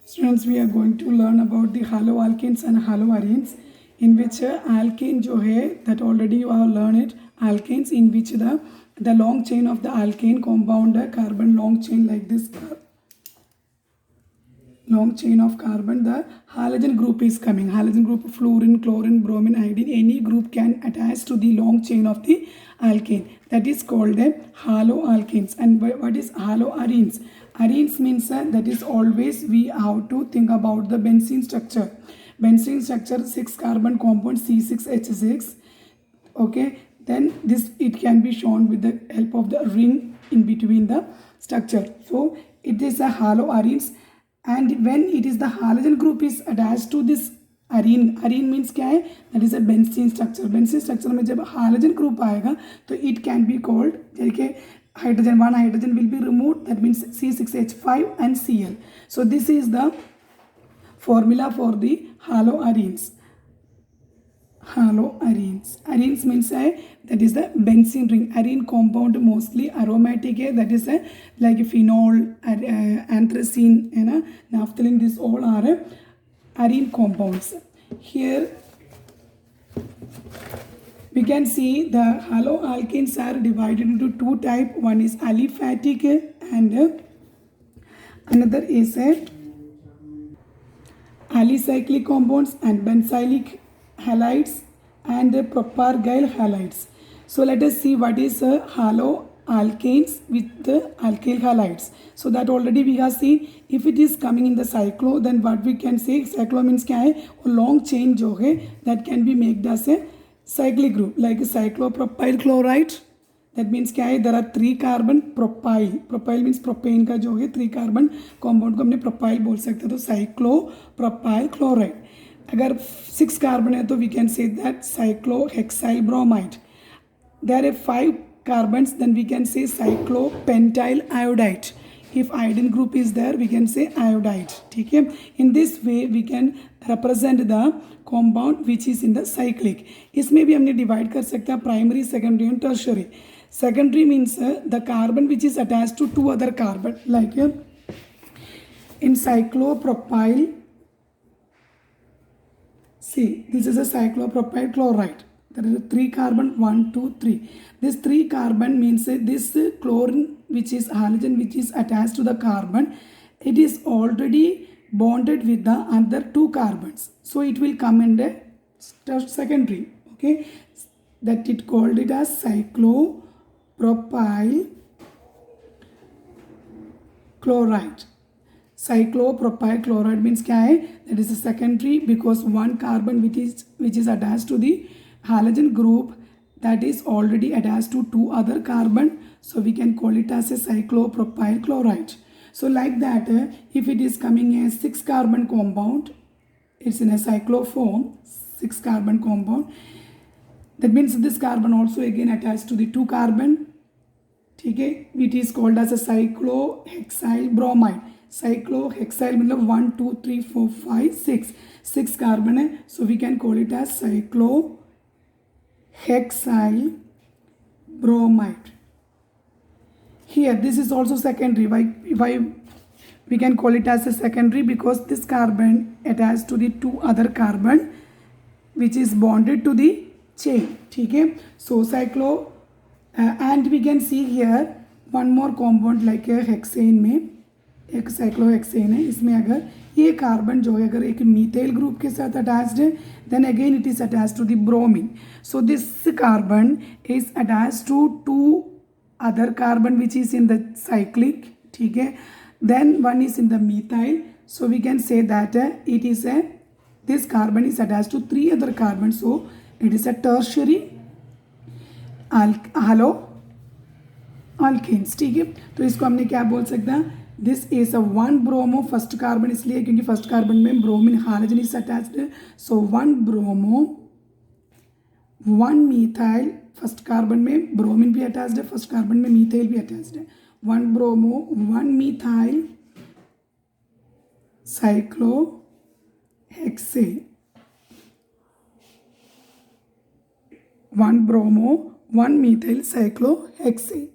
Students, we are going to learn about the haloalkanes and haloarenes, in which alkane जो है that already you have learned it. Alkanes in which the long chain of the alkane compound carbon long chain like this long chain of carbon, the halogen group is coming. Halogen group, fluorine, chlorine, bromine, iodine, any group can attach to the long chain of the alkane. That is called the haloalkanes. And what is haloarenes? Arenes means that is always we have to think about the benzene structure. Benzene structure 6 carbon compound C6H6. Okay, then this it can be shown with the help of the ring in between the structure. So it is a haloarenes. And when it is the halogen group is attached to this arene means क्या है? That is a benzene structure. Benzene structure में जब halogen group आएगा तो it can be called जैसे hydrogen, one hydrogen will be removed, that means C6H5 and Cl. So this is the formula for the haloarenes. Haloarenes. Arenes means that is the benzene ring. Arene compound mostly aromatic है, that is like phenol, anthracene, naphthalene. These all are arene compounds. Here we can see the haloalkanes are divided into two types. One is aliphatic and another is alicyclic compounds and benzylic halides and propargyl halides. So let us see what is haloalkanes with the alkyl halides. So that already we have seen. If it is coming in the cyclo, then what we can say, cyclo means क्या है? Long chain जो है that can be made as a cyclic group like cyclopropyl chloride. That means क्या है? There are 3 carbon propyl. Propyl means propane का जो है 3 carbon compound को हमने propyl बोल सकते हैं, तो cyclopropyl chloride. अगर 6 कार्बन है तो we can say that cyclohexyl bromide. There are 5 carbons, then we can say cyclopentyl iodide. If iodine group is there we can say iodide. ठीक है, in this way we can represent the compound which is in the cyclic. इसमें भी हमने divide कर सकते हैं primary, secondary and tertiary. Secondary means the carbon which is attach to 2 other carbon, like in cyclopropyl. See, this is a cyclopropyl chloride. There is 3 carbon, 1, 2, 3. This 3 carbon means this chlorine, which is halogen, which is attached to the carbon, it is already bonded with the other 2 carbons. So it will come in the secondary. Okay, that it called it as cyclopropyl chloride. Cyclopropyl chloride means क्या है? That is a secondary because 1 carbon which is attached to the halogen group that is already attached to 2 other carbon. So we can call it as a cyclopropyl chloride. So like that, if it is coming as 6 carbon compound, it's in a cyclo form, 6 carbon compound. That means this carbon also again attached to the 2 carbon. ठीक है, it is called as a cyclohexyl bromide. Cyclohexyl मतलब 1, 2, 3, 4, 5, 6 carbon है. So we can call it as cyclohexyl bromide. Here this is also secondary. Why we can call it as a secondary? Because this carbon attached to the 2 other carbon which is bonded to the chain. ठीक है, so cyclo and we can see here one more compound like a hexane में एक cyclohexane है. इसमें अगर ये carbon जो है अगर एक मीथाइल ग्रुप के साथ अटैच्ड है, then again it is attached to the bromine. So this carbon is attached to 2 other carbon which is in the cyclic. ठीक है, then one is in the methyl. So we can say that it is this carbon is attached to 3 other carbon. So it is a tertiary haloalkanes. ठीक है, तो इसको हमने क्या बोल सकते हैं? This is a 1 bromo first carbon, इसलिए क्योंकि फर्स्ट कार्बन में bromine halogen is attached. So 1 bromo 1 methyl. First carbon में ब्रोमीन भी अटैच्ड है, फर्स्ट कार्बन में मीथाइल भी अटैच्ड है. 1 bromo 1 methyl cyclohexane. 1 bromo 1 methyl cyclohexane.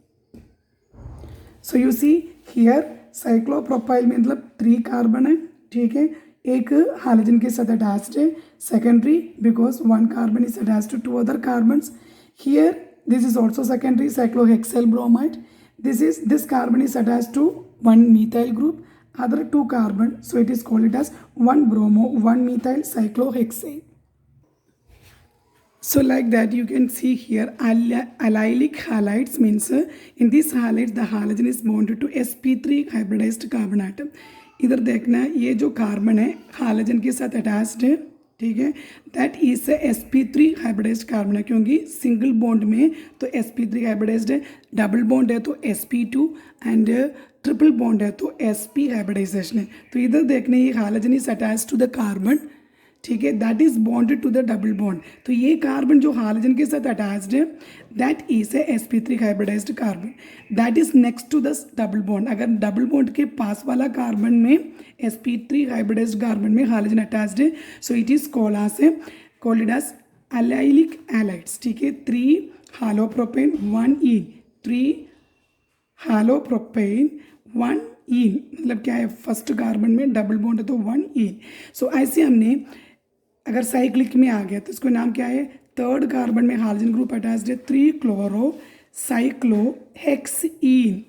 So you see here cyclopropyl में मतलब 3 कार्बन है, ठीक है, एक हाइड्रोजन के साथ अटैच्ड है, secondary because one carbon is attached to two other carbons. Here this is also secondary cyclohexyl bromide. This carbon is attached to one methyl group, other two carbon, so it is called it as one bromo, one methyl cyclohexane. So like that you can see here allylic halides means in these halides the halogen is bonded to sp3 hybridized carbon atom. इधर देखना ये जो carbon है hydrogen के साथ attached है, ठीक है, that is sp3 hybridised carbon है, क्योंकि सिंगल बॉन्ड में तो sp3 हाइब्रिडाइज्ड है, डबल बॉन्ड है तो sp2 एंड ट्रिपल बॉन्ड है तो sp हाइब्रिडाइजेशन है. तो इधर देखने ये hydrogen is attached to the carbon, ठीक है, that is bonded to the double bond. तो ये कार्बन जो हाइड्रोजन के साथ अटैच्ड है that is sp3 hybridised carbon, that is next to the double bond. अगर डबल बॉन्ड के पास वाला कार्बन में sp3 हाइब्रिडाइज्ड कार्बन में हाइड्रोजन अटैच्ड है, so it is called as allylic halides. ठीक है, 3 हालोप्रोपेन 1 इन, 3 हालोप्रोपेन 1 इन, मतलब क्या है, फर्स्ट कार्बन में डबल बॉन्ड है तो 1 इन. सो ऐसे हमने अगर साइक्लिक में आ गया तो इसको नाम क्या है, थर्ड कार्बन में हाइड्रोजन ग्रुप अटैच्ड है 3 chloro cyclohexene,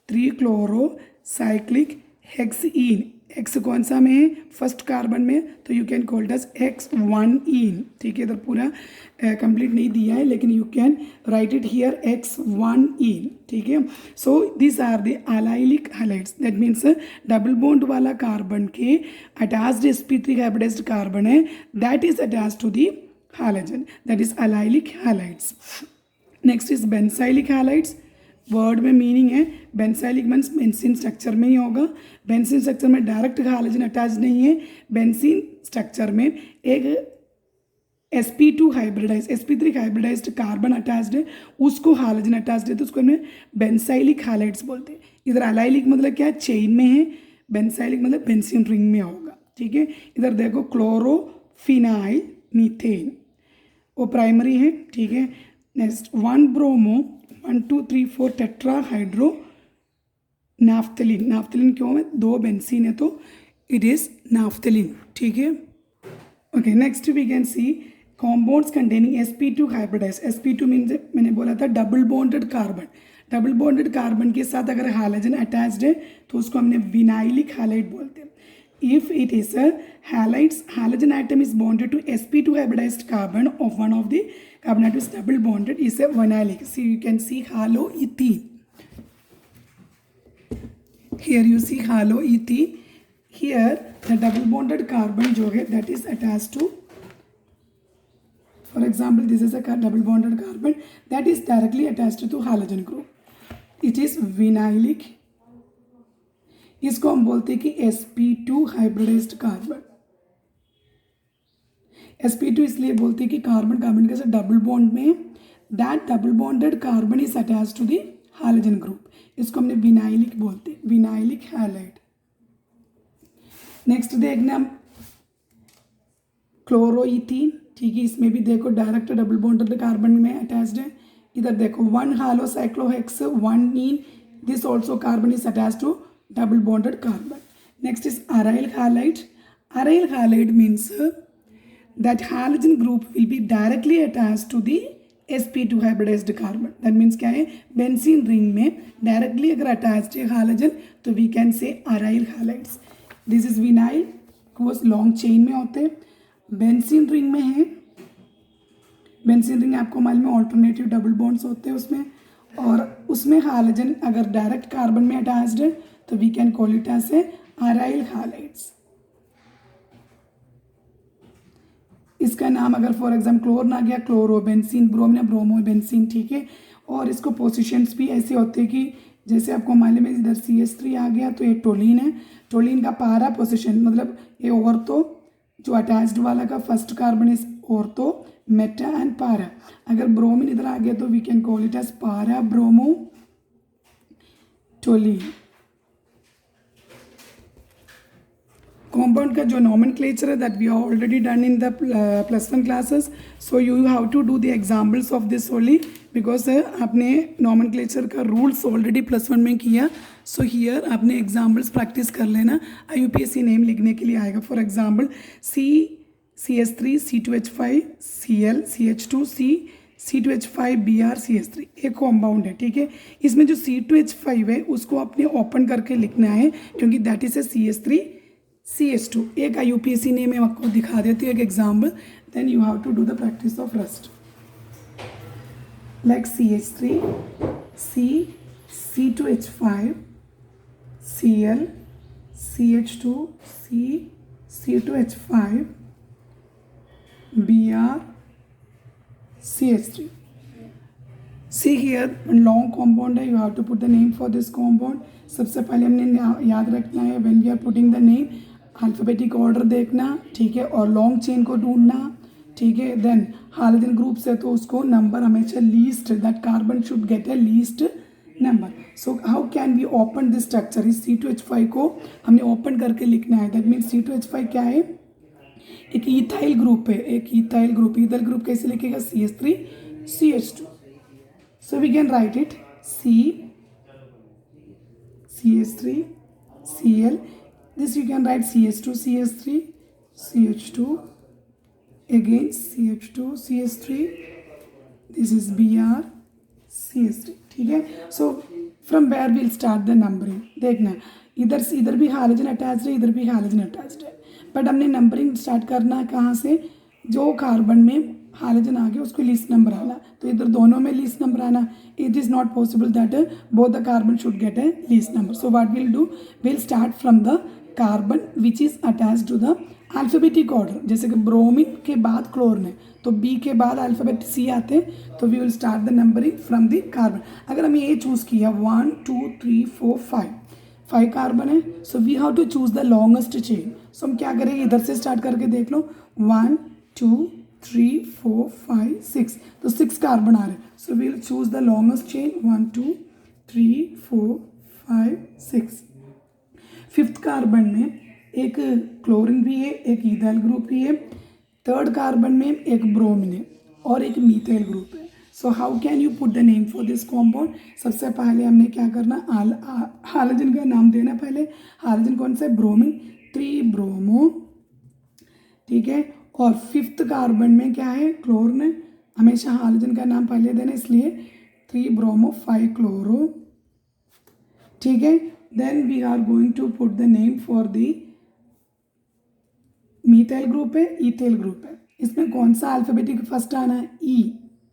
3 chloro cyclic hexene. X कौन सा में है, फर्स्ट कार्बन में, तो you can call it as x1 ene. ठीक है, इधर पूरा कंप्लीट नहीं दिया है लेकिन you can write it here x1 ene. ठीक है, so this are the allylic halides, दैट मीन्स डबल बॉन्ड वाला कार्बन के अटैच्ड sp3 हाइब्रिडाइज्ड कार्बन है that is attached to the hydrogen, that is allylic halides. Next is benzylic halides. Word में meaning है benzylic means benzene structure में ही होगा. Benzene structure में डायरेक्ट हाइड्रोजन अटैच नहीं है, बेंजीन स्ट्रक्चर में एक sp2 hybridise sp3 hybridised carbon attached है, उसको हाइड्रोजन अटैच्ड है तो उसको हमें बेंसाइलिक हाइलाइड्स बोलते हैं. इधर allylic मतलब क्या है, चेन में है, बेंसाइलिक मतलब बेंजीन रिंग में होगा. ठीक है, इधर देखो क्लोरोफिनाइल मीथेन वो प्राइमरी है. ठीक है, नेक्स्ट 1 ब्रोमो 1 2 3 4 टेट्राहाइड्रो नाफ्थलीन. नाफ्थलीन क्यों है, 2 बेंजीन है तो इट इज नाफ्थलीन. ठीक है, okay. Next we can see compounds containing sp2 hybridise. sp2 means मैंने बोला था double bonded carbon. Double bonded carbon के साथ अगर हाइड्रोजन अटैच्ड है तो उसको हमने विनाइलिक हाइलाइड बोलते हैं. If it is a halogen atom is bonded to sp2 hybridized carbon of one of the carbon atoms double bonded is a vinylic. See, you can see haloethene. Here you see haloethene. Here the double bonded carbon जो है that is attached to, for example, this is a double bonded carbon that is directly attached to halogen group. It is vinylic. इसको हम बोलते हैं कि sp2 hybridised carbon. sp2 इसलिए बोलते हैं कि कार्बन कार्बन के साथ डबल बॉन्ड में, that double bonded carbon is attached to the hydrogen group. इसको हमने विनाइलिक बोलते हैं, विनाइलिक हाइलाइड. नेक्स्ट देखना क्लोरोइथीन. ठीक है, इसमें भी देखो डायरेक्ट डबल बॉन्डेड कार्बन में अटैच्ड है. इधर देखो 1 halocyclohex 1 ene, this also carbon is attached to double bonded carbon. Next is aryl halide. Aryl halide means that halogen group will be directly attached to the sp2 hybridized carbon. That means क्या है, benzene ring में directly अगर attached है halogen तो we can say aryl halides. This is vinyl, course long chain में होते हैं. benzene ring में है, benzene ring आपको मालूम है alternative double bonds होते हैं उसमें, और उसमें हाइड्रोजन अगर डायरेक्ट कार्बन में अटैच्ड है तो we can call it as a aryl halides. इसका नाम अगर फॉर एग्जाम्पल क्लोर ना गया क्लोरोबेंजीन, ब्रोमीन ब्रोमोबेंजीन. ठीक है, और इसको पोजीशंस भी ऐसे होते हैं कि जैसे आपको मालूम है इधर CH3 आ गया तो ये टोलिन है, टोलिन का पारा पोजीशन मतलब ये ऑर्थो, जो अटैच्ड वाला का first carbon is ortho, meta and para. अगर ब्रोमीन इधर आ गया तो we can call it as para bromo toluene. compound का जो nomenclature है that we have already done in the +1 classes, so you have to do the examples of this only. Because आपने nomenclature का rules already +1 में किया. So here आपने examples practice कर लेना. IUPAC नेम लिखने के लिए आएगा. For example CH3 C2H5 Cl CH2 C2H5 Br CH3 एक कॉम्पाउंड है. ठीक है, इसमें जो C2H5 है उसको आपने ओपन करके लिखना है क्योंकि that is a CH3 CH2. एक IUPAC नेम मैं आपको दिखा देती हूँ एक example. Then you have to do the practice of rust. Like CH3 C2H5 Cl CH2 C2H5 Br CH3. See here long compound है. You have to put the name for this compound. सबसे पहले हमने याद रखना है when we are putting the name alphabetic order देखना. ठीक है, और लॉन्ग चेन को ढूंढना. ठीक है, देन हाइड्रोजन ग्रुप से तो उसको नंबर हमेशा least, that carbon should get a least number. So how can we open this structure. इस C2H5 को हमने ओपन करके लिखना है. दैट मीन्स C2H5 क्या है, एक इथाइल ग्रुप है. एक इथाइल ग्रुप. इथाइल ग्रुप कैसे लिखेगा, CH3 CH2. So we can write it CH3 Cl. This you can write CH2 CH3 CH2 again CH2 CH3. this is Br CH3. ठीक है, so from where will start the numbering. देखना इधर भी hydrogen attached है, इधर भी hydrogen attached है. But हमने नंबरिंग स्टार्ट करना है कहाँ से, जो कार्बन में हाइड्रोजन आ गया उसको लीस्ट नंबर आना. तो इधर दोनों में लीस्ट नंबर आना. It is not possible that both the carbon should get a least number. So what will do, will start from the carbon which is attached to the alphabetic order. जैसे कि bromine के बाद chlorine है तो B के बाद alphabet C आते हैं. तो we will start the numbering from the carbon. अगर हमें ये चूज़ किया 1 2 3 4 5 कार्बन है. So we have to choose the longest chain. So हम क्या करेंगे, इधर से स्टार्ट करके देख लो. 1 2 3 4 5 6. तो 6 कार्बन आ रहे हैं. So we will choose the longest chain 1 2 3 4 5 6. Fifth carbon में एक क्लोरीन भी है, एक इथाइल ग्रुप भी है. थर्ड कार्बन में एक ब्रोमीन है और एक मीथाइल ग्रुप है. सो how can you put the name for this compound. सबसे पहले हमने क्या करना, हाइड्रोजन का नाम देना. पहले हाइड्रोजन कौन सा है, ब्रोमीन. 3 ब्रोमो. ठीक है, और फिफ्थ कार्बन में क्या है, क्लोरीन है. हमेशा हाइड्रोजन का नाम पहले देना, इसलिए 3 ब्रोमो 5 क्लोरो. ठीक है, then we are going to put the name for the methyl group है, इथाइल ग्रुप है. इसमें कौन सा अल्फ़ाबेटिक फर्स्ट आना है, E.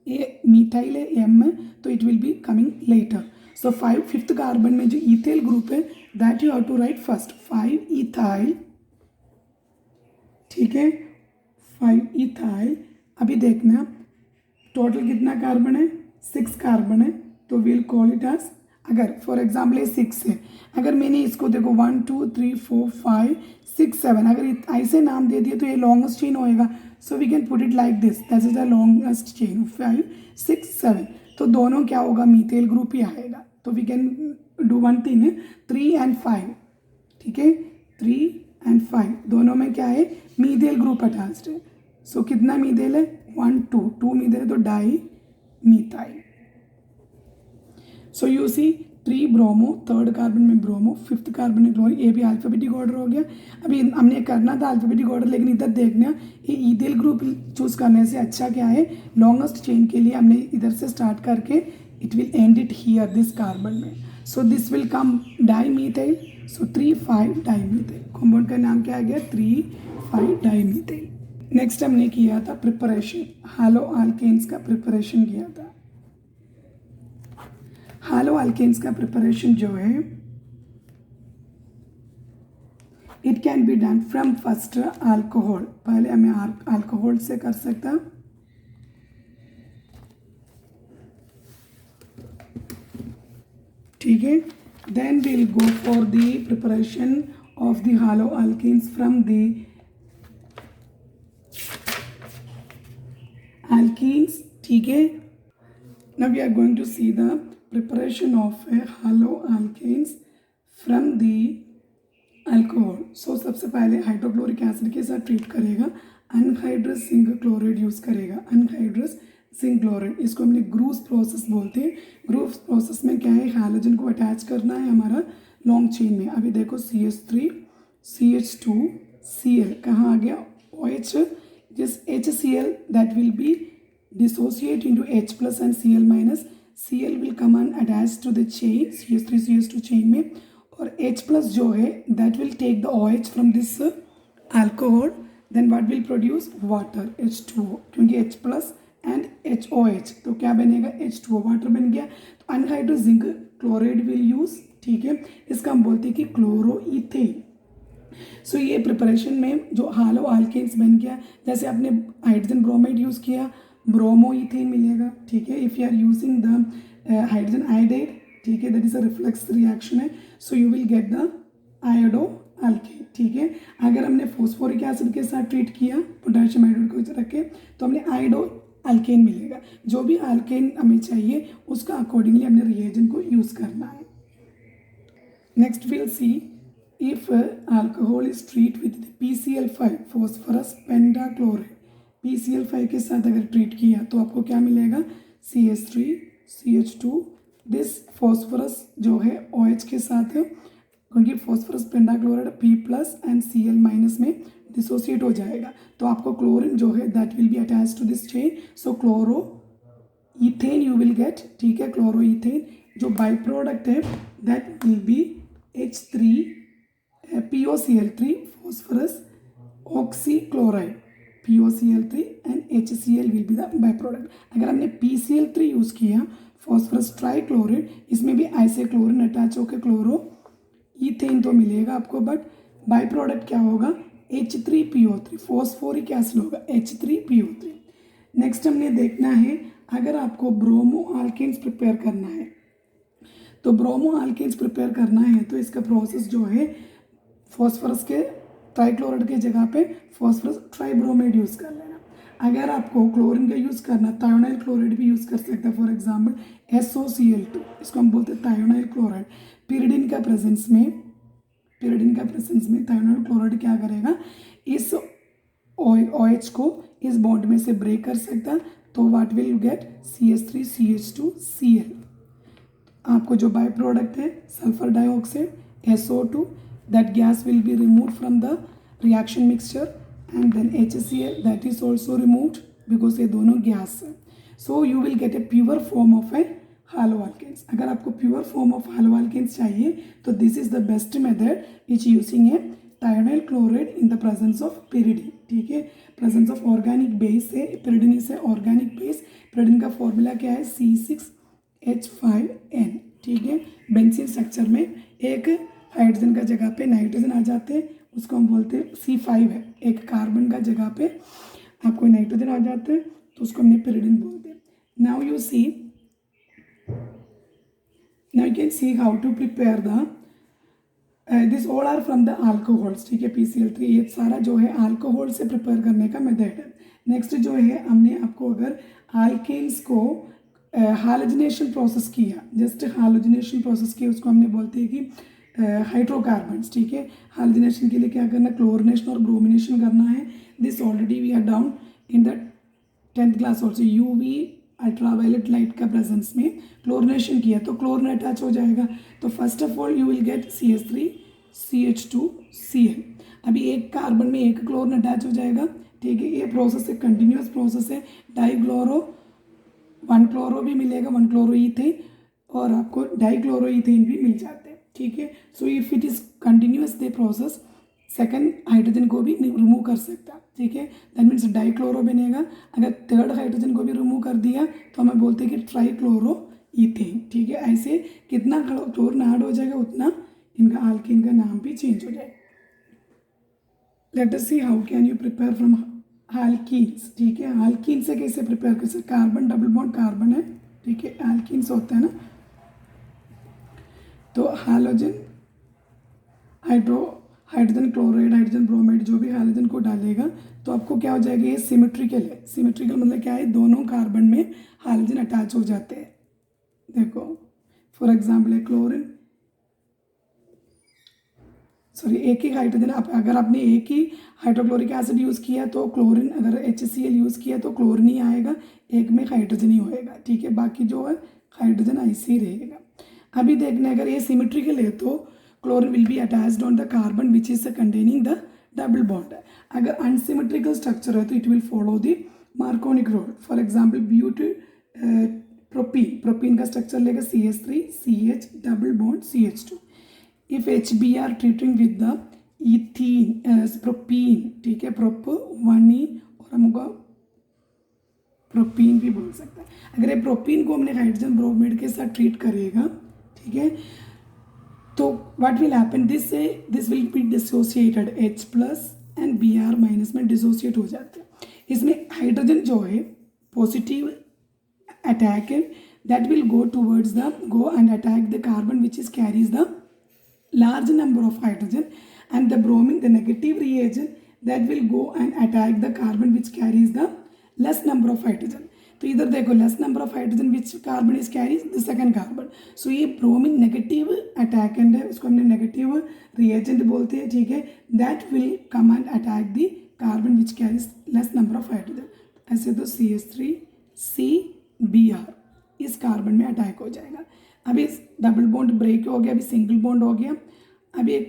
ए मीथाइल है, M है, तो it will be coming later. So fifth carbon में जो इथाइल ग्रुप है that you have to write first. 5 ethyl. ठीक है, 5 इथाइल. अभी देखना टोटल कितना कार्बन है, 6 कार्बन है. तो विल कॉल इट एज, अगर फॉर एग्जाम्पल ये 6 है, अगर मैंने इसको देखो 1 2 3 4 5 6 7 अगर ऐसे नाम दे दिए तो ये लॉन्गेस्ट चेन होएगा. So we can put it like this, that is the longest chain 5 6 7. तो दोनों क्या होगा, मीथाइल ग्रुप ही आएगा. तो we can do one thing, 3 and 5. ठीक है, 3 and 5 दोनों में क्या है, मीथाइल ग्रुप अटैच्ड है. सो कितना मीथाइल है, 1 2 मीथाइल है तो die methyl. So you see 3 bromo, third carbon में ब्रोमो, फिफ्थ कार्बन में क्लोरीन. ये भी अल्फ़ाबेटिक ऑर्डर हो गया. अभी हमने करना था अल्फ़ाबेटिक ऑर्डर, लेकिन इधर देखना ये इथाइल ग्रुप चूज़ करने से अच्छा क्या है, लॉन्गेस्ट चेन के लिए हमने इधर से स्टार्ट करके it will end it here this carbon में. So this will come di methyl. So 3 5 di methyl. Compound का नाम क्या आ गया, 3 5 डाई मीथाइल. नेक्स्ट हमने किया था प्रिपरेशन, हैलो अल्केन्स का प्रिपरेशन किया था. हैलो अल्केन्स का प्रिपरेशन जो है it can be done from first alcohol. पहले हमें अल्कोहल से कर सकता. ठीक है, then we'll go for the preparation of the halo alkanes from the alkenes. ठीक है, now we are going to see the preparation of a haloalkanes from the alcohol. So सबसे पहले हाइड्रोक्लोरिक एसिड के साथ ट्रीट करेगा, anhydrous zinc chloride use करेगा. Anhydrous zinc chloride, इसको हमने ग्रूव्स प्रोसेस बोलते हैं। ग्रूव्स प्रोसेस में क्या है, हैलोजन को अटैच करना है हमारा लॉन्ग चेन में। अभी देखो CH3 CH2 Cl कहाँ आ गया, OH, जिस HCl that will B dissociate into H plus and Cl minus, Cl will come and attach to the chain CH3 CH2 chain में, और H plus जो है that will take the OH from this alcohol, then what will produce water H2O, क्योंकि H plus and HOH तो क्या बनेगा, H2O, water बन गया। तो अनहाइड्रो जिंक क्लोराइड विल यूज, ठीक है, इसका हम बोलते हैं कि क्लोरोइथेन। सो ये प्रिपरेशन में जो हालो अल्केन्स बन गया, जैसे आपने हाइड्रोजन ब्रोमाइड यूज़ किया, ब्रोमोइथेन मिलेगा, ठीक है। If you are using the hydrogen iodide, ठीक है, that is a reflux reaction है, so you will get the iodo alkane, ठीक है। अगर हमने फॉस्फोरिक एसिड के साथ ट्रीट किया पोटेशियम आयोडाइड को रखे, तो हमने आयोडो अल्केन मिलेगा। जो भी अल्केन हमें चाहिए उसका अकॉर्डिंगली हमने रिएजेंट को यूज़ करना है। Next will see if alcohol is treat with the PCl5 phosphorus pentachloride, PCl5 के साथ अगर ट्रीट किया तो आपको क्या मिलेगा, CH3 CH2, दिस फॉस्फोरस जो है OH के साथ, क्योंकि phosphorus pentachloride P plus and Cl minus में डिसोसिएट हो जाएगा, तो आपको क्लोरीन जो है that will be attach to this chain, so chloro ethane you will get, ठीक है, क्लोरोइथेन। जो बाई प्रोडक्ट है that will be H3 POCl3 phosphorus oxychloride, POCl3 and HCl will be the byproduct। अगर हमने PCl3 use किया, phosphorus trichloride, इसमें भी ऐसे क्लोरीन अटैच होकर क्लोरो इथेन तो मिलेगा आपको, बट बाई प्रोडक्ट क्या होगा, H3PO3, फॉस्फोरिक एसिड होगा H3PO3। नेक्स्ट हमने देखना है, अगर आपको ब्रोमो अल्केन्स प्रिपेयर करना है, तो ब्रोमो अल्केन्स प्रिपेयर करना है तो इसका प्रोसेस जो है, फॉस्फोरस के ट्राइक्लोराइड के जगह पे फॉस्फोरस ट्राइब्रोमाइड यूज़ कर लेना। अगर आपको क्लोरीन का यूज़ करना, थायोनाइल क्लोराइड भी यूज़ कर सकते हैं, फॉर एग्जांपल SOCl2, इसको हम बोलते हैं थायोनाइल क्लोराइड। पिरिडिन का प्रेजेंस में थायोनाइल क्लोराइड क्या करेगा, इस OH को इस बॉन्ड में से ब्रेक कर सकता, तो what will you get, CH3 CH2 Cl। आपको जो बाई प्रोडक्ट है sulphur dioxide SO2, that gas will be removed from the reaction mixture, and then HCl that is also removed because ये दोनों गैस है। So you will get a pure form of a haloalkanes। अगर आपको pure form of haloalkanes चाहिए तो this is the best method which using a thionyl chloride in the presence of pyridine, ठीक है, presence of organic base है, pyridine is a organic base। pyridine का formula क्या है, C6H5N, ठीक है। बेंजीन स्ट्रक्चर में एक हाइड्रोजन का जगह पे नाइट्रोजन आ जाते हैं, उसको हम बोलते हैं C5 है। एक कार्बन का जगह पे आपको नाइट्रोजन आ जाते हैं तो उसको हमने pyridine बोलते हैं। Now you can see how to prepare the this all are from the alcohols, ठीक है, PCl3, ये सारा जो है अल्कोहल से प्रिपेयर करने का मेथड है। नेक्स्ट जो है, हमने आपको अगर अल्केन्स को हालोजिनेशन प्रोसेस किया, जस्ट हालोजिनेशन प्रोसेस किया, उसको हमने बोलते हैं कि हाइड्रोकार्बन्स, ठीक है। हालोजिनेशन के लिए क्या करना, क्लोरिनेशन और ब्रोमिनेशन करना है। This already we are down in the 10th class also. UV ultraviolet light का प्रेजेंस में क्लोरिनेशन किया तो क्लोरीन अटैच हो जाएगा, तो first of all you will get CH3 CH2 Cl। अभी एक कार्बन में एक क्लोरीन अटैच हो जाएगा, ठीक है। ये प्रोसेस एक कंटिन्यूस प्रोसेस है। डाईक्लोरो 1 क्लोरो भी मिलेगा, 1 क्लोरोइथेन, और आपको डाईक्लोरोइथेन भी मिल जाते हैं, ठीक है। So if it is continuous the process, second hydrogen को भी रिमूव कर सकता, ठीक है, दैट मीन्स डाईक्लोरो बनेगा। अगर थर्ड हाइड्रोजन को भी रिमूव कर दिया तो हमें बोलते हैं कि ट्राईक्लोरोइथेन, ठीक है। ऐसे कितना क्लोरीन ऐड हो जाएगा उतना इनका अल्कीन का नाम भी चेंज हो जाएगा। Late us see how can you prepare from alkenes, ठीक है। अल्कीन से कैसे प्रिपेयर कर सकते, कार्बन डबल बॉन्ड कार्बन है, ठीक है, अल्कीन्स होता है ना, तो halogen hydrogen chloride, hydrogen bromide, जो भी हाइड्रोजन को डालेगा तो आपको क्या हो जाएगा, ये सिमेट्रिकल है। सिमेट्रिकल मतलब क्या है, दोनों कार्बन में हाइड्रोजन अटैच हो जाते हैं। देखो फॉर एग्जांपल है क्लोरीन, सॉरी एक ही हाइड्रोजन, अगर आपने एक ही हाइड्रोक्लोरिक एसिड यूज़ किया तो क्लोरीन, अगर HCl यूज़ किया तो क्लोरीन ही आएगा, एक में हाइड्रोजन ही होएगा, ठीक है, बाकी जो है हाइड्रोजन ऐसे ही रहेगा। अभी देखना अगर ये सिमेट्रिकल है तो chlorine will be attached on the carbon which is containing the double bond. अगर अनसिमेट्रिकल स्ट्रक्चर है तो it will follow the मार्कोनिक rule. For example propene का स्ट्रक्चर लेगा CH3 CH double bond CH2। If HBr treating with the ethene propene, ठीक है, prop 1E और हमको propene भी बोल सकते हैं। अगर ये प्रोपीन को हमने हाइड्रोजन ब्रोमाइड के साथ ट्रीट करेगा, ठीक है, तो what will happen, this will be dissociated, H+ and Br- में डिसोसिएट हो जाते हैं। इसमें हाइड्रोजन जो है पॉजिटिव अटैक है, that will go and attack the carbon which is carries the large number of hydrogen, and the bromine, the negative reagent, that will go and attack the carbon which carries the less number of hydrogen. तो इधर देखो less number of hydrogen which carbon is carries the second carbon. So ये bromine negative अटैकेंट है, उसको हमने negative reagent बोलते हैं, ठीक है, that will come and attack the carbon which carries less number of hydrogen. ऐसे तो CH3 CBr इस कार्बन में अटैक हो जाएगा। अभी डबल बॉन्ड ब्रेक हो गया, अभी सिंगल बॉन्ड हो गया, अभी एक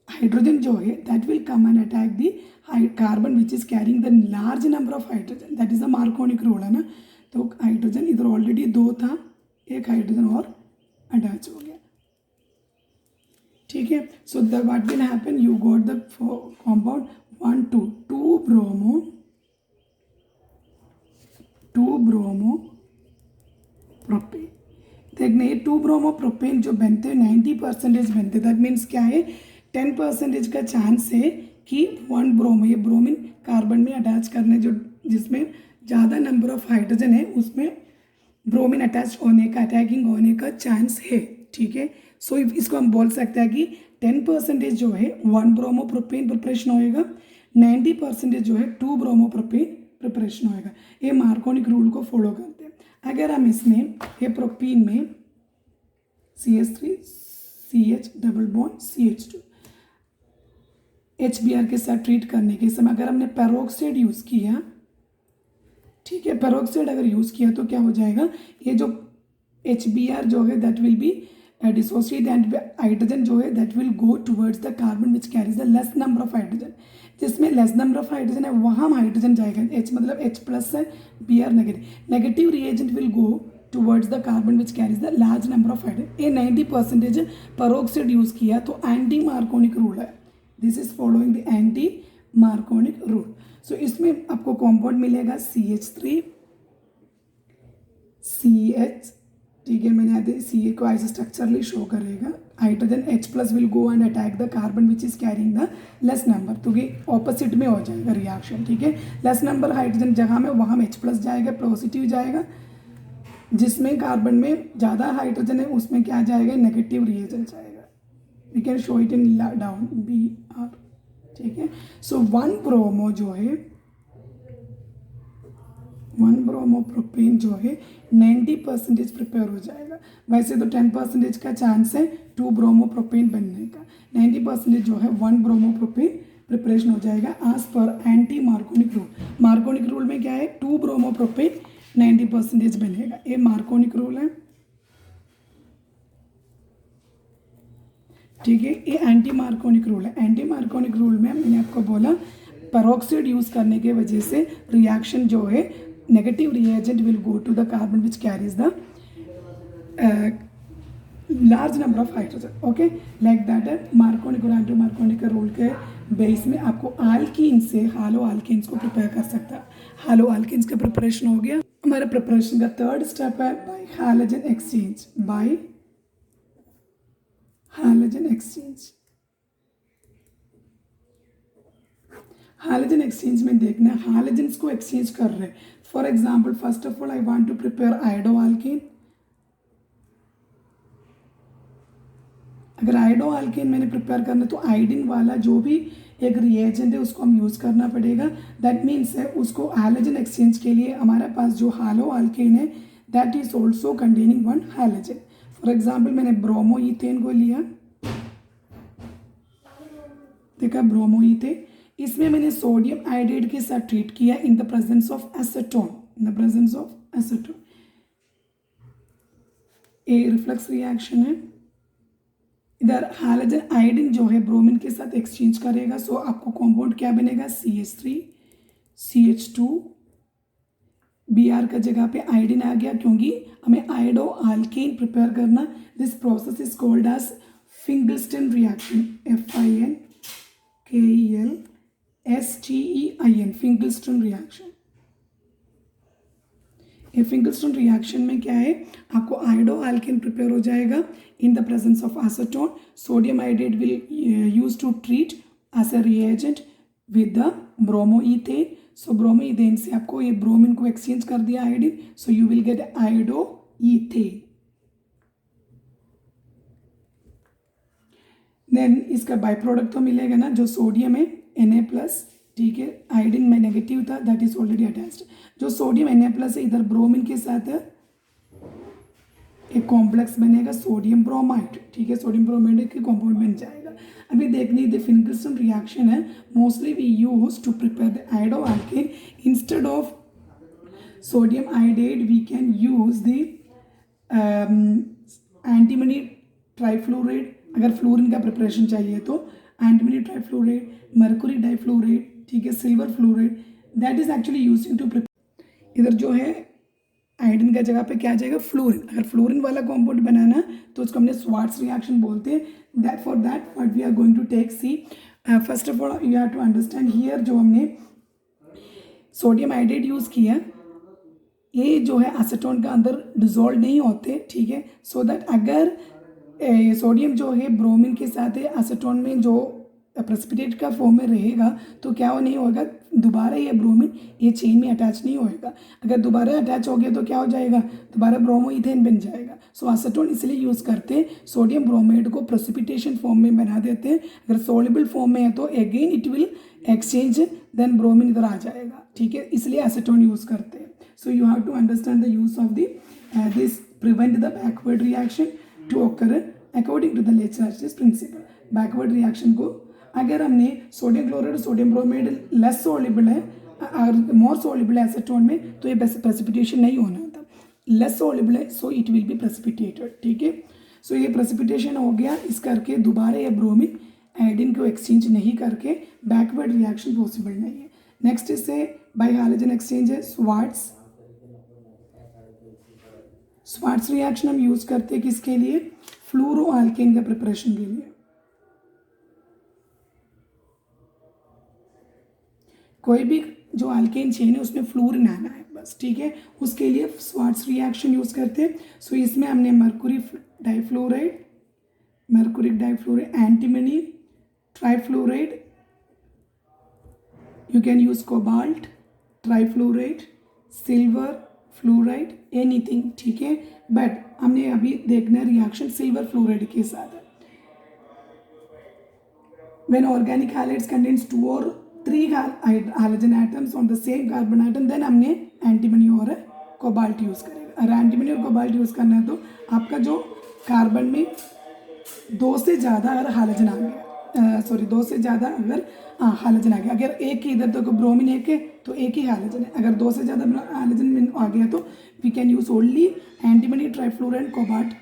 हाइड्रोजन जो है that will come and attack the carbon which is carrying the large number of hydrogen, that is the मार्कोनिक rule, है ना। तो हाइड्रोजन इधर ऑलरेडी 2 था, एक हाइड्रोजन और अटैच हो गया, ठीक है। So the what will happen, you got the compound 1 2 bromo propane. देखने ये 2 ब्रोमो प्रोपेन जो बनते हैं 90% बनते, दैट मीन्स क्या है, 10% का चांस है कि 1 ब्रोमो, ये ब्रोमीन कार्बन में अटैच करने जो जिसमें ज़्यादा नंबर ऑफ हाइड्रोजन है उसमें ब्रोमीन अटैच होने का, अटैकिंग होने का चांस है, ठीक है। सो इसको हम बोल सकते हैं कि 10% जो है 1 ब्रोमो प्रोपेन प्रिपरेशन होएगा, 90% जो है 2 ब्रोमो प्रोपेन प्रिपरेशन होएगा। ये मार्कोनिक रूल को फॉलो करते हैं। अगर हम इसमें ये प्रोपीन में CH3 CH double bond CH2 HBr के साथ ट्रीट करने के समय अगर हमने पेरोक्साइड यूज़ किया, ठीक है, पेरोक्साइड अगर यूज़ किया तो क्या हो जाएगा, ये जो HBr जो है that will B dissociate and hydrogen जो है that will go towards the carbon which carries the less number of hydrogen. जिसमें लेस नंबर ऑफ हाइड्रोजन है वहाँ हाइड्रोजन जाएगा, H मतलब H+ है, Br negative reagent will go towards the carbon which carries the large number of hydrogen. ये 90% peroxide use किया तो anti Markovnikov rule है, this is following the anti Markovnikov rule. सो इसमें आपको कॉम्पाउंड मिलेगा CH3 CH, ठीक है, मैंने आते CA को ऐसे स्ट्रक्चरली शो करेगा, hydrogen H+ will go and attack the carbon which is carrying the less number, तो ये ऑपोजिट में हो जाएगा रिएक्शन, ठीक है। लेस नंबर हाइड्रोजन जगह में वहाँ में H+ जाएगा, पॉजिटिव जाएगा, जिसमें कार्बन में ज़्यादा हाइड्रोजन है उसमें क्या जाएगा, नेगेटिव रिएजेंट जाएगा। We can show it in down Br, ठीक है। सो 1 ब्रोमो जो है 1 ब्रोमो प्रोपेन जो है 90% प्रिपेयर हो जाएगा। वैसे तो 10% का चांस है 2 ब्रोमो प्रोपेन बनने का, 90% जो है 1 ब्रोमो प्रोपेन प्रिपरेशन हो जाएगा एज पर anti Markovnikov rule. Markovnikov rule में क्या है, 2 ब्रोमो प्रोपेन 90% बनेगा, ये मार्कोनिक रूल है, ठीक है। ये एंटी मार्कोनिक रूल है। एंटी मार्कोनिक रूल में मैंने आपको बोला पेरोक्साइड यूज़ करने के वजह से रिएक्शन जो है negative reagent will go to the carbon which carries the large number of hydrogen, okay, like that है मार्कोनिक और एंटी मार्कोनिक रूल के बेस में आपको आल्कीन से हालो आल्कीन्स को प्रिपेयर कर सकता है। हालो आल्कीन्स का प्रिपरेशन हो गया। हमारे प्रिपरेशन का थर्ड स्टेप है by halogen exchange, by halogen exchange. Halogen exchange में देखना है हैलोजन्स को एक्सचेंज कर रहे हैं। For example first of all I want to prepare iodo alkane. अगर आयोडो आल्केन मैंने प्रिपेयर करना तो आयोडीन वाला जो भी एक रिएजेंट है उसको हम यूज़ करना पड़ेगा। दैट मीन्स है उसको हैलोजन एक्सचेंज के लिए हमारे पास जो हालो आल्केन है that is also containing 1 halogen. For example मैंने ब्रोमो इथेन को लिया, देखा ब्रोमोइथेन, इसमें मैंने सोडियम आयोडाइड के साथ ट्रीट किया इन the presence of acetone, in the presence of acetone. A reflux reaction है, इधर हाइड्रोजन आयोडीन जो है ब्रोमीन के साथ एक्सचेंज करेगा, सो आपको कंपाउंड क्या बनेगा, CH3 CH2 Br का जगह पे आयोडीन आ गया, क्योंकि हमें आयोडो अल्केन प्रिपेयर करना। This process is called as Finkelstein reaction, FINGLSTEIN, Finkelstein reaction. ये फिंगल्स्टन रिएक्शन में क्या है, आपको आयोडो अल्केन प्रिपेयर हो जाएगा in the presence of acetone. Sodium iodide will use to treat as a reagent with the bromoethane. So bromoethane से आपको ये ब्रोमीन को एक्सचेंज कर दिया iodine, so you will get iodoethane. Then इसका byproduct तो मिलेगा ना, जो सोडियम है Na+, ठीक है, आयोडीन में नेगेटिव था, दैट इज ऑलरेडी अटैच्ड। जो सोडियम Na+ है, इधर ब्रोमीन के साथ एक कॉम्प्लेक्स बनेगा सोडियम ब्रोमाइड, ठीक है, सोडियम ब्रोमाइड के कंपाउंड बन जाएगा। अभी देखने द फिंगल्स्टन रिएक्शन है, mostly we use to prepare the iodo alkane. Instead of sodium iodide we can use the antimony trifluoride. अगर फ्लोरीन का प्रिपरेशन चाहिए तो एंटीमनी ट्राइफ्लोराइड, मर्कुरी डाइफ्लोराइड, ठीक है, silver fluoride, that is actually using to prepare. इधर जो है iodine का जगह पे क्या आ जाएगा, फ्लोरीन। अगर फ्लोरीन वाला कंपाउंड बनाना तो उसको हमने स्वार्ट्स रिएक्शन बोलते हैं। That for that what we are going to take, see first of all you have to understand here, जो हमने सोडियम आयोडाइड यूज़ किया, ये जो है एसीटोन का अंदर डिजोल्व नहीं होते, ठीक है। सो दैट अगर सोडियम जो है ब्रोमीन के साथ है एसीटोन में जो प्रेसिपिटेट का फॉर्म में रहेगा, तो क्या वो नहीं होगा, दोबारा ये ब्रोमीन ये चेन में अटैच नहीं होएगा। अगर दोबारा अटैच हो गया तो क्या हो जाएगा, दोबारा ब्रोमोइथेन बन जाएगा। सो एसीटोन इसलिए यूज़ करते हैं, सोडियम ब्रोमाइड को प्रेसिपिटेशन फॉर्म में बना देते हैं। अगर सोल्युबल फॉर्म में है तो again it will exchange, then bromine इधर आ जाएगा, ठीक है, इसलिए एसीटोन यूज़ करते हैं। So you have to understand the use of this prevent the backward reaction to occur according to the Le Chatelier's principle. Backward reaction को अगर हमने sodium chloride sodium bromide less soluble है और मोर सोल्युबल है acetone में, तो ये प्रेसिपिटेशन नहीं होना था। लेस सोल्युबल है, so it will B precipitated, ठीक है। सो ये प्रेसिपिटेशन हो गया, इस करके दोबारा ये ब्रोमीन आयोडीन को एक्सचेंज नहीं करके बैकवर्ड रिएक्शन पॉसिबल नहीं है। नेक्स्ट इससे बाई हाइड्रोजन एक्सचेंज है स्वार्ट्स। स्वार्ट्स रिएक्शन हम यूज करते हैं किसके लिए, फ्लोरो अल्केन का प्रिपरेशन के लिए। कोई भी जो अल्केन चेन है उसमें फ्लोरीन आना है बस, ठीक है, उसके लिए स्वार्ट्स रिएक्शन यूज करते हैं। सो इसमें हमने mercury difluoride, antimony trifluoride, you can use cobalt trifluoride, silver fluoride, anything, ठीक है। बट हमने अभी देखना है रिएक्शन सिल्वर फ्लोराइड के साथ है। When organic halides contains 2 or 3 halogen atoms on the same carbon atom, then हमने एंटीमनी और कोबाल्ट यूज़ करेगा। अगर एंटीमनी और कोबाल्ट यूज़ करना है तो आपका जो कार्बन में 2 से ज़्यादा अगर हाइड्रोजन आ गया, सॉरी 2 से ज़्यादा अगर हाइड्रोजन आ गया, अगर एक ही इधर तो ब्रोमीन एक है तो एक ही हाइड्रोजन है, अगर 2 से ज़्यादा हाइड्रोजन आ गया तो we can use only antimony trifluoride cobalt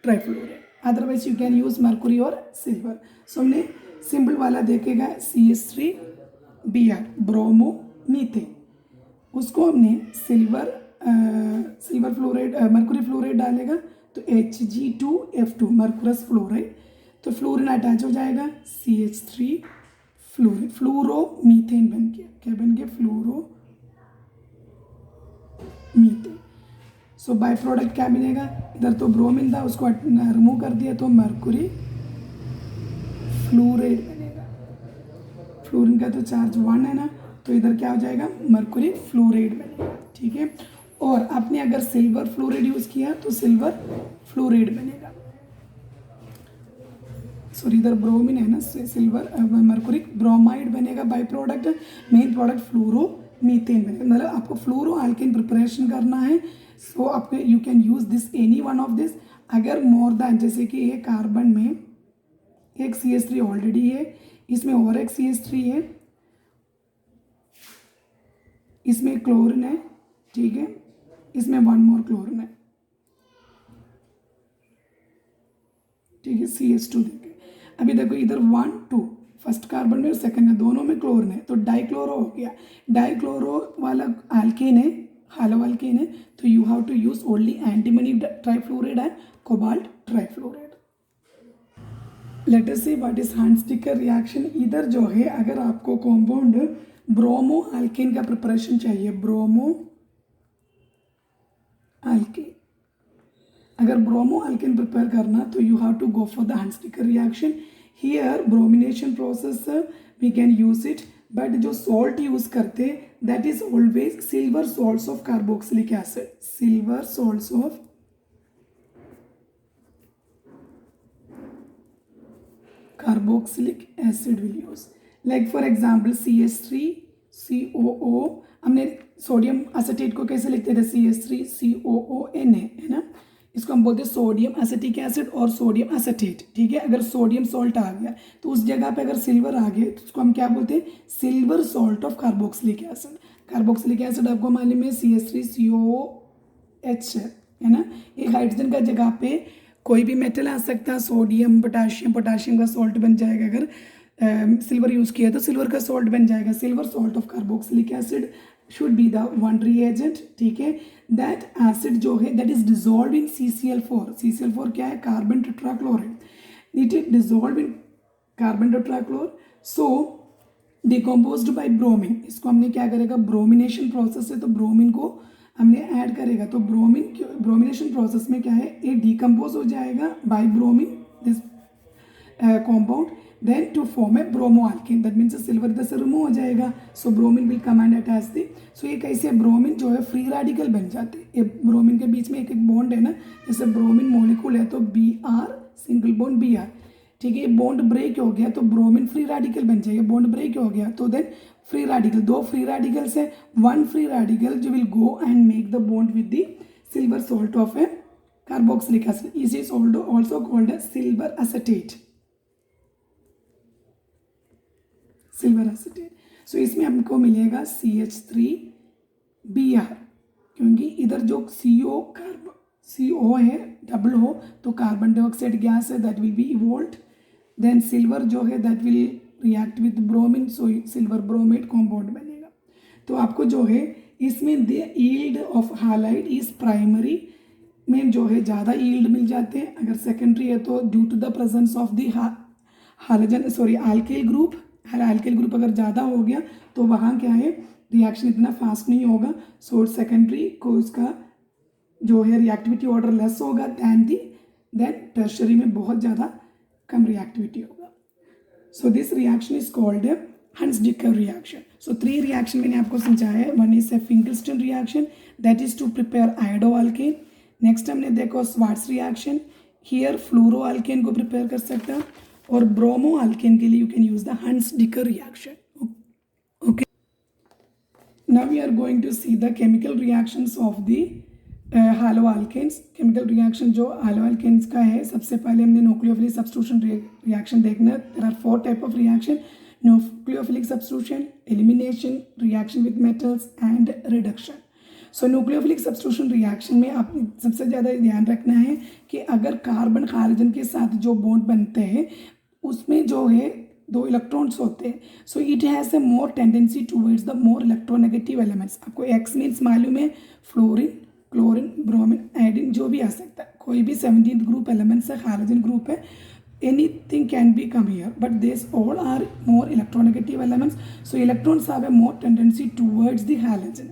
trifluoride, otherwise you can use mercury और सिल्वर। सो हमने सिंपल वाला देखेगा CH3Br ब्रोमो मीथेन, उसको हमने सिल्वर फ्लोराइड मर्कुरी फ्लोराइड डालेगा तो Hg2F2 मर्कुरस फ्लोराइड, तो फ्लोरीन अटैच हो जाएगा CH3 फ्लोरीन, फ्लोरो मीथेन बन गया। क्या बन गया, फ्लोरो मीथेन। सो बाय प्रोडक्ट क्या मिलेगा, इधर तो ब्रोमीन था उसको रिमूव कर दिया तो मर्कुरी फ्लोराइड बनेगा। फ्लोरीन का तो चार्ज 1 है ना, तो इधर क्या हो जाएगा, मर्कुरी फ्लोराइड बनेगा, ठीक है। और आपने अगर सिल्वर फ्लोराइड यूज किया तो सिल्वर फ्लोराइड बनेगा। सॉरी इधर ब्रोमीन है ना, सिल्वर मर्कुरी ब्रोमाइड बनेगा by product. Main product fluoro methane बनेगा। मतलब आपको फ्लोरो अल्केन प्रिपरेशन करना है, सो आपको you can use this any one of this. अगर मोर दैन, जैसे कि ये कार्बन में एक CH3 ऑलरेडी है, इसमें और एक CH3 है, इसमें क्लोरीन है, ठीक है, इसमें वन मोर क्लोरीन है, ठीक है, CH2 देखे। अभी देखो इधर 1 2 फर्स्ट कार्बन में और सेकंड में दोनों में क्लोरीन है, तो डाइक्लोरो हो गया। डाइक्लोरो वाला अल्केन है, हालो अल्केन है, तो you have to use only antimony trifluoride and cobalt trifluoride. Let us see what is Hunsdiecker reaction. इधर जो है अगर आपको कॉम्पाउंड ब्रोमो अल्केन का प्रिपरेशन चाहिए, ब्रोमो अल्केन, अगर ब्रोमो अल्केन प्रिपेयर करना तो you have to go for the Hunsdiecker reaction. Here bromination process we can use it, but जो सॉल्ट यूज करते that is always silver salts of carboxylic acid, silver salts of carboxylic acid will use. Like for example CH3 COO, हमने sodium acetate को कैसे लिखते थे, CH3 COONA, है ना, इसको हम बोलते हैं सोडियम एसिटिक एसिड और सोडियम एसिटेट, ठीक है। अगर सोडियम सॉल्ट आ गया तो उस जगह पे अगर सिल्वर आ गया तो उसको हम क्या बोलते हैं, silver salt of carboxylic acid. Carboxylic acid आपको मालूम है CH3 COOH है ना, एक हाइड्रोजन का जगह पे कोई भी मेटल आ सकता है, सोडियम पोटाशियम, पोटाशियम का सॉल्ट बन जाएगा। अगर सिल्वर यूज़ किया तो सिल्वर का सॉल्ट बन जाएगा। Silver salt of carboxylic acid should be the one reagent, ठीक है। दैट एसिड जो है that is dissolve in CCl4। CCl4 क्या है, carbon tetrachloride, it is dissolve in carbon tetrachlor, so decomposed by bromine. इसको हमने क्या करेगा, ब्रोमिनेशन प्रोसेस है तो ब्रोमीन को हमने ऐड करेगा, तो ब्रोमिनेशन प्रोसेस में क्या है, ये डिकम्पोज हो जाएगा by bromine this compound, then to form a bromo alkane, that means silver इधर से रिमूव हो जाएगा, so bromine will come and attach the. So ये कैसे ब्रोमीन जो है फ्री रेडिकल बन जाते हैं। ये ब्रोमीन के बीच में एक एक बॉन्ड है ना, जैसे ब्रोमीन मॉलिक्यूल है तो Br सिंगल बॉन्ड Br, ठीक है, बॉन्ड ब्रेक हो गया तो ब्रोमीन फ्री रेडिकल बन जाएगा। बॉन्ड ब्रेक हो गया तो देन फ्री रेडिकल, दो फ्री रेडिकल से वन फ्री रेडिकल जो will go and make the bond with the silver salt of a carboxylic acid, is is also called as silver acetate, silver acetate. So इसमें हमको मिलेगा CH3Br, क्योंकि इधर जो CO है double हो तो कार्बन डाइऑक्साइड गैस है that will be evolved, then silver जो है that will react with bromine, so silver bromate compound बनेगा। तो आपको जो है इसमें the yield of halide is primary में जो है ज़्यादा यील्ड मिल जाते हैं, अगर सेकेंडरी है तो due to the presence of the alkyl group, alkyl group अगर ज़्यादा हो गया तो वहाँ क्या है, रिएक्शन इतना फास्ट नहीं होगा, सो सेकेंडरी को उसका जो है रिएक्टिविटी ऑर्डर लेस होगा देन टर्शरी में बहुत ज़्यादा कम रिएक्टिविटी होगा। So this reaction is called Hunsdiecker reaction. So 3 reaction मैंने आपको समझाया है। One is a Finkelstein reaction that is to prepare iodo alkane. Next हमने देखो Swarts reaction, here fluoro alkane को प्रिपेयर कर सकता है, और ब्रोमो अल्केन के लिए you can use the Hunsdiecker reaction. Okay, now we are going to see the chemical reactions of the halo alkanes. Chemical reaction जो हालो अल्केन्स का है, सबसे पहले हमने न्यूक्लियोफिलिक सब्स्टिट्यूशन रिएक्शन देखना है। There are 4 type of reaction, nucleophilic substitution, elimination, reaction with metals and reduction. So nucleophilic substitution reaction में आप सबसे ज़्यादा ध्यान रखना है कि अगर कार्बन हाइड्रोजन के साथ जो बॉन्ड बनते हैं उसमें जो है 2 इलेक्ट्रॉन्स होते हैं, so it has a more tendency towards the more electronegative elements. आपको एक्स मीन्स मालूम है, फ्लोरीन, क्लोरीन, ब्रोमीन, आयोडीन जो भी आ सकता है, कोई भी 17th ग्रुप एलिमेंट्स है, हाइड्रोजन ग्रुप है, anything can be come here, but these all are more electronegative elements, so electrons have a more tendency towards the halogen,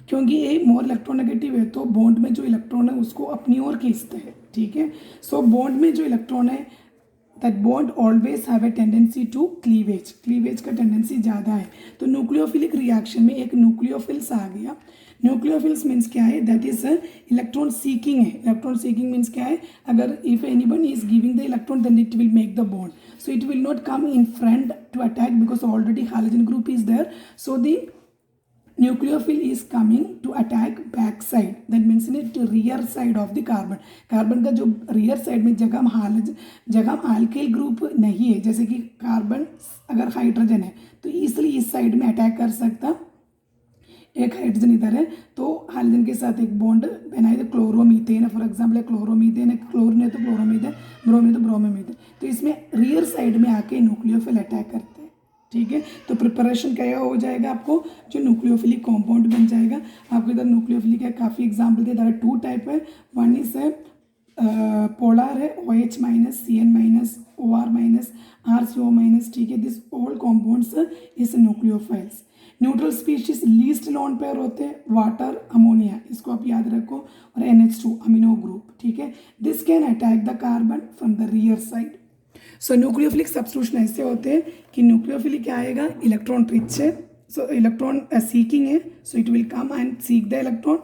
क्योंकि ये मोर इलेक्ट्रोनेगेटिव है तो बॉन्ड में जो इलेक्ट्रॉन है उसको अपनी ओर खींचते हैं, ठीक है। सो बॉन्ड में जो इलेक्ट्रॉन है that bond always have a tendency to cleavage, cleavage का टेंडेंसी ज़्यादा है। तो न्यूक्लियोफिलिक रिएक्शन में एक न्यूक्लियोफिल्स आ गया। न्यूक्लियोफिल्स मीन्स क्या है, दैट इज इलेक्ट्रॉन सीकिंग है। इलेक्ट्रॉन सीकिंग मीन्स क्या है, अगर if anyone is giving the electron then it will make the bond, so it will not come in front to attack because already hydrogen group is there, so the nucleophile is coming to attack back side, that means in it rear side of the carbon. Carbon का जो rear side में जगह alkyl group नहीं है, जैसे कि carbon अगर hydrogen है तो इसलिए इस साइड में अटैक कर सकता, एक हाइड्रोजन इधर है तो हाइड्रोजन के साथ एक बॉन्ड बनाए तो क्लोरोमीथेन है, फॉर एग्जांपल क्लोरोमीथेन है, क्लोरीन है तो क्लोरोमीथेन, ब्रोमीन तो ब्रोमोमीथेन, तो इसमें रियर साइड में आके न्यूक्लियोफिल अटैक करते हैं। ठीक है, तो प्रिपरेशन क्या हो जाएगा, आपको जो न्यूक्लियोफिलिक कॉम्पाउंड बन जाएगा। आपको इधर न्यूक्लियोफिलिक का काफ़ी एग्जाम्पल दिए, इधर 2 टाइप है, वन इज है पोलर है OH minus CN minus OR minus RCO minus. ठीक है, this all compounds is nucleophiles. Neutral species least lone pair होते हैं, वाटर अमोनिया, इसको आप याद रखो, और NH2 अमीनो ग्रुप। ठीक है, this can attack the carbon from the rear side. So nucleophilic substitution ऐसे होते हैं कि न्यूक्लियोफिलिक क्या आएगा, इलेक्ट्रॉन रिच है, सो इलेक्ट्रॉन सीकिंग है, so it will come and seek the electron.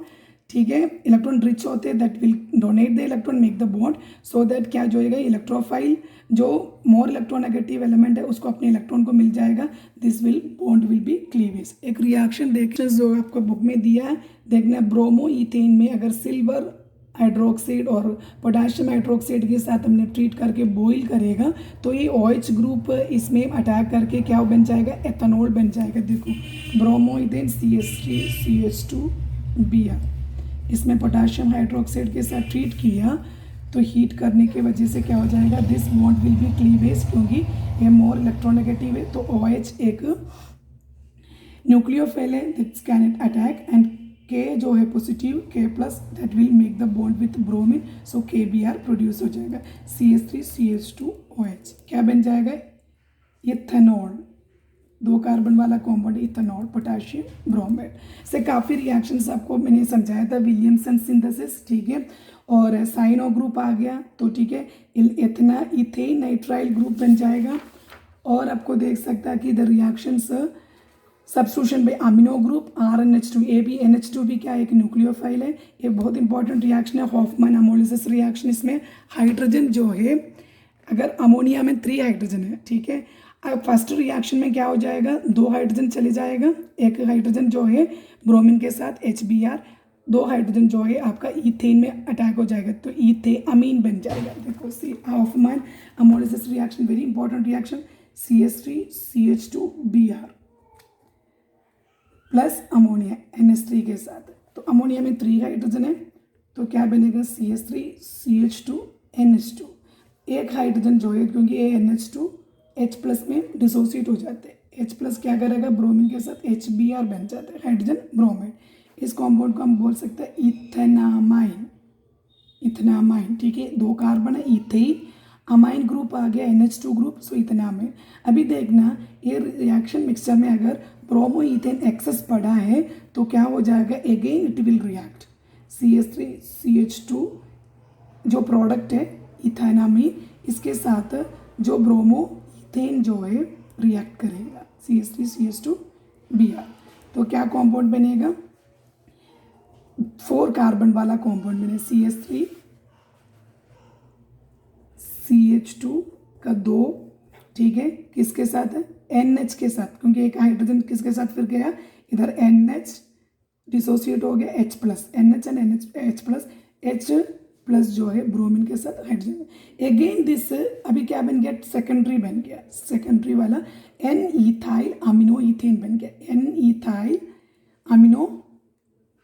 ठीक है, इलेक्ट्रॉन रिच होते हैं, that will donate the electron, make the bond, so that क्या जो होएगा, इलेक्ट्रोफाइल जो मोर इलेक्ट्रोनेगेटिव एलिमेंट है उसको अपने इलेक्ट्रॉन को मिल जाएगा, this will bond will be cleavage. एक रिएक्शन देखना जो आपको बुक में दिया है, देखना ब्रोमो इथेन में अगर सिल्वर हाइड्रोक्साइड और पोटेशियम हाइड्रोक्साइड के साथ हमने ट्रीट करके बॉईल करेगा तो ये OH ग्रुप इसमें अटैक करके क्या बन जाएगा, एथेनॉल बन जाएगा। देखो ब्रोमो इथेन CH3CH2Br, इसमें पोटेशियम हाइड्रोक्साइड के साथ ट्रीट किया तो हीट करने की वजह से क्या हो जाएगा, this bond will be cleavage, क्योंकि ये मोर इलेक्ट्रोनेगेटिव है तो OH एक न्यूक्लियोफाइल है, this can attack, and K जो है positive K plus, that will make the bond with bromine, so KBr produce हो जाएगा, CH3CH2OH क्या बन जाएगा, इथेनॉल, 2 कार्बन वाला कॉम्पाउंड इथेनॉल, पोटेशियम ब्रोमाइड। से काफ़ी रिएक्शंस आपको मैंने समझाया था, विलियमसन सिंथेसिस। ठीक है, और साइनो ग्रुप आ गया तो ठीक है, इथेन नाइट्राइल ग्रुप बन जाएगा। और आपको देख सकता है कि the reactions substitution by amino group RNH2, ये भी NH2 भी क्या एक न्यूक्लियोफाइल है, ये बहुत इंपॉर्टेंट रिएक्शन है, हॉफमैन अमोलिसिस रिएक्शन। इसमें हाइड्रोजन जो है, अगर अमोनिया में 3 हाइड्रोजन है, ठीक है, अब फर्स्ट रिएक्शन में क्या हो जाएगा, 2 हाइड्रोजन चले जाएगा, एक हाइड्रोजन जो है ब्रोमीन के साथ HBr, 2 हाइड्रोजन जो है आपका इथेन में अटैक हो जाएगा तो इथे अमीन बन जाएगा। देखो see Hofmann ammonolysis reaction very important reaction, CH3CH2Br plus ammonia NH3 के साथ, तो अमोनिया में 3 हाइड्रोजन है तो क्या बनेगा, CH3CH2NH2, एक हाइड्रोजन जो है क्योंकि ये NH2 H प्लस में डिसोसिएट हो जाते हैं, H प्लस क्या करेगा, ब्रोमीन के साथ HBr बन जाता है, हाइड्रोजन ब्रोमाइड। इस कॉम्पाउंड को हम बोल सकते हैं इथेनामाइन, इथेनामाइन। ठीक है, 2 कार्बन है, इथेन, अमाइन ग्रुप आ गया NH2 ग्रुप, सो इथेनामाइन। अभी देखना ये रिएक्शन मिक्सचर में अगर ब्रोमो इथेन एक्सेस पड़ा है तो क्या हो जाएगा, again it will react, CH3CH2 जो प्रोडक्ट है इथेनामाइन, इसके साथ जो ब्रोमो इथेन जो है रिएक्ट करेगा, CH3CH2Br, तो क्या कॉम्पाउंड बनेगा, 4 कार्बन वाला कॉम्पाउंड बने, CH3CH2 का 2, ठीक है, किसके साथ है, NH के साथ, क्योंकि एक हाइड्रोजन किसके साथ फिर गया, इधर NH डिसोसिएट हो गया H plus, NH and NH H plus, H plus जो है ब्रोमीन के साथ हाइड्रोजन, अगेन दिस अभी क्या बन गया, सेकेंडरी बन गया, सेकेंडरी वाला N इथाइल अमीनो इथेन बन गया, N इथाइल अमीनो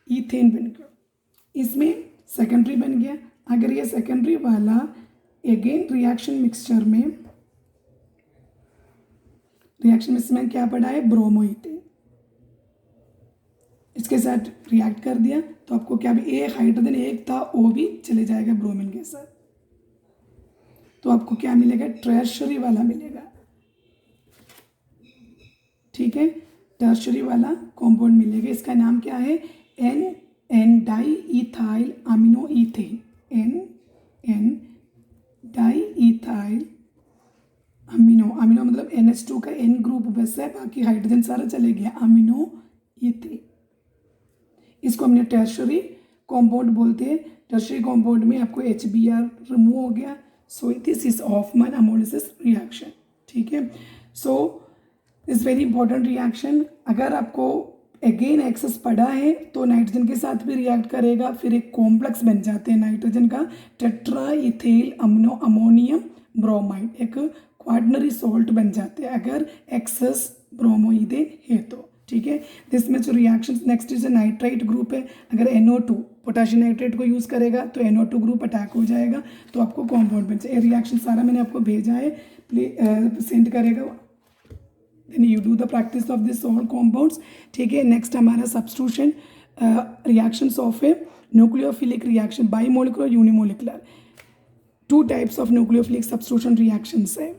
इथेन बन गया, इसमें सेकेंडरी बन गया। अगर ये सेकेंडरी वाला अगेन रिएक्शन मिक्सचर में क्या पड़ा है, ब्रोमो इथेन, इसके साथ रिएक्ट कर दिया तो आपको क्या भी, एक हाइड्रोजन एक था वो भी चले जाएगा ब्रोमीन के साथ, तो आपको क्या मिलेगा, टर्शरी वाला मिलेगा। ठीक है, टर्शरी वाला कॉम्पाउंड मिलेगा, इसका नाम क्या है, N di ethyl amino ethane, N di ethyl amino, amino मतलब NH2 का N ग्रुप बस है, बाकी हाइड्रोजन सारा चले गया, अमीनो इथेन, इसको हमने टर्शरी कॉम्पाउंड बोलते हैं। टर्शरी कॉम्पाउंड में आपको HBr रिमूव हो गया, so this is Hofmann ammonolysis reaction. ठीक है, so this very important reaction. अगर आपको अगेन एक्सेस पड़ा है तो नाइट्रोजन के साथ भी रिएक्ट करेगा, फिर एक कॉम्प्लेक्स बन जाते हैं नाइट्रोजन का, टेट्रा इथेल अमोनियम ब्रोमाइड, एक क्वाटनरी सॉल्ट बन जाते हैं अगर एक्सेस ब्रोमोइडे है तो, ठीक है। दिस में जो reaction next is nitrite group है, अगर NO2 पोटेशियम नाइट्रेट को यूज़ करेगा तो NO2 ग्रुप अटैक हो जाएगा तो आपको कॉम्पाउंड बन जाए। रिएक्शन सारा मैंने आपको भेजा है, प्लीज सेंड करेगा, then you do the practice of this all compounds, ठीक है। नेक्स्ट हमारा substitution reactions of a nucleophilic reaction, bimolecular unimolecular, 2 types of nucleophilic substitution reactions है।